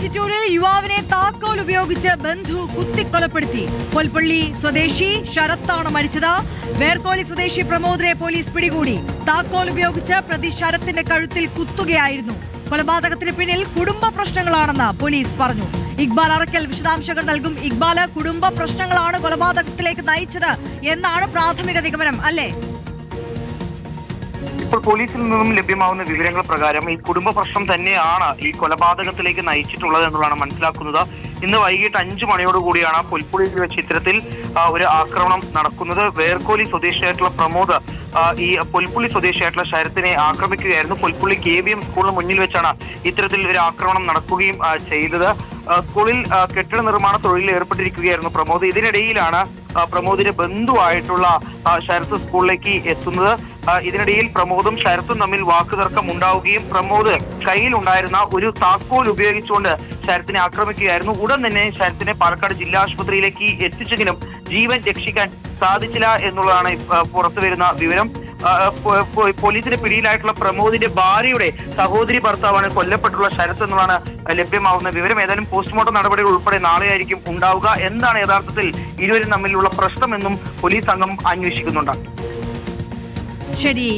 ചിറ്റൂരിൽ യുവാവിനെ താക്കോൽ ഉപയോഗിച്ച് ബന്ധു കുത്തിക്കൊലപ്പെടുത്തി. പൊൽപ്പള്ളി സ്വദേശി ശരത്താണ് മരിച്ചത്. വേർക്കോലി സ്വദേശി പ്രമോദിനെ പോലീസ് പിടികൂടി. താക്കോൽ ഉപയോഗിച്ച് പ്രതി ശരത്തിന്റെ കഴുത്തിൽ കുത്തുകയായിരുന്നു. കൊലപാതകത്തിന് പിന്നിൽ കുടുംബ പ്രശ്നങ്ങളാണെന്ന് പോലീസ് പറഞ്ഞു. ഇക്ബാൽ അറക്കൽ വിശദാംശങ്ങൾ നൽകും. ഇക്ബാല്, കുടുംബ പ്രശ്നങ്ങളാണ് കൊലപാതകത്തിലേക്ക് നയിച്ചത് എന്നാണ് പ്രാഥമിക നിഗമനം, അല്ലേ? ഇപ്പോൾ പോലീസിൽ നിന്നും ലഭ്യമാവുന്ന വിവരങ്ങൾ പ്രകാരം ഈ കുടുംബ പ്രശ്നം തന്നെയാണ് ഈ കൊലപാതകത്തിലേക്ക് നയിച്ചിട്ടുള്ളത് എന്നുള്ളതാണ് മനസ്സിലാക്കുന്നത്. ഇന്ന് വൈകിട്ട് 5 മണിയോടുകൂടിയാണ് പുൽപ്പുള്ളിയിൽ വെച്ച് ഇത്തരത്തിൽ ഒരു ആക്രമണം നടക്കുന്നത്. വേർക്കോലി സ്വദേശിയായിട്ടുള്ള പ്രമോദ് ഈ പുൽപ്പുള്ളി സ്വദേശിയായിട്ടുള്ള ശരത്തിനെ ആക്രമിക്കുകയായിരുന്നു. പുൽപ്പുള്ളി KVM സ്കൂളിന് മുന്നിൽ വെച്ചാണ് ഇത്തരത്തിൽ ഒരു ആക്രമണം നടക്കുകയും ചെയ്തത്. സ്കൂളിൽ കെട്ടിട നിർമ്മാണ തൊഴിലിൽ ഏർപ്പെട്ടിരിക്കുകയായിരുന്നു പ്രമോദ്. ഇതിനിടയിലാണ് പ്രമോദിന്റെ ബന്ധുവായിട്ടുള്ള ശരത്ത് സ്കൂളിലേക്ക് എത്തുന്നത്. ഇതിനിടയിൽ പ്രമോദും ശരത്തും തമ്മിൽ വാക്കുതർക്കം ഉണ്ടാവുകയും പ്രമോദ് കയ്യിലുണ്ടായിരുന്ന ഒരു താക്കോൽ ഉപയോഗിച്ചുകൊണ്ട് ശരത്തിനെ ആക്രമിക്കുകയായിരുന്നു. ഉടൻ തന്നെ ശരത്തിനെ പാലക്കാട് ജില്ലാ ആശുപത്രിയിലേക്ക് എത്തിച്ചെങ്കിലും ജീവൻ രക്ഷിക്കാൻ സാധിച്ചില്ല എന്നുള്ളതാണ് പുറത്തുവരുന്ന വിവരം. പോലീസിന്റെ പിടിയിലായിട്ടുള്ള പ്രമോദിന്റെ ഭാര്യയുടെ സഹോദരി ഭർത്താവാണ് കൊല്ലപ്പെട്ടുള്ള ശരത്ത് എന്നുള്ളതാണ് ലഭ്യമാവുന്ന വിവരം. ഏതായാലും പോസ്റ്റ്മോർട്ടം നടപടികൾ ഉൾപ്പെടെ നാളെയായിരിക്കും ഉണ്ടാവുക. എന്താണ് യഥാർത്ഥത്തിൽ ഇരുവരും തമ്മിലുള്ള പ്രശ്നമെന്നും പോലീസ് സംഘം അന്വേഷിക്കുന്നുണ്ട്. ശരി.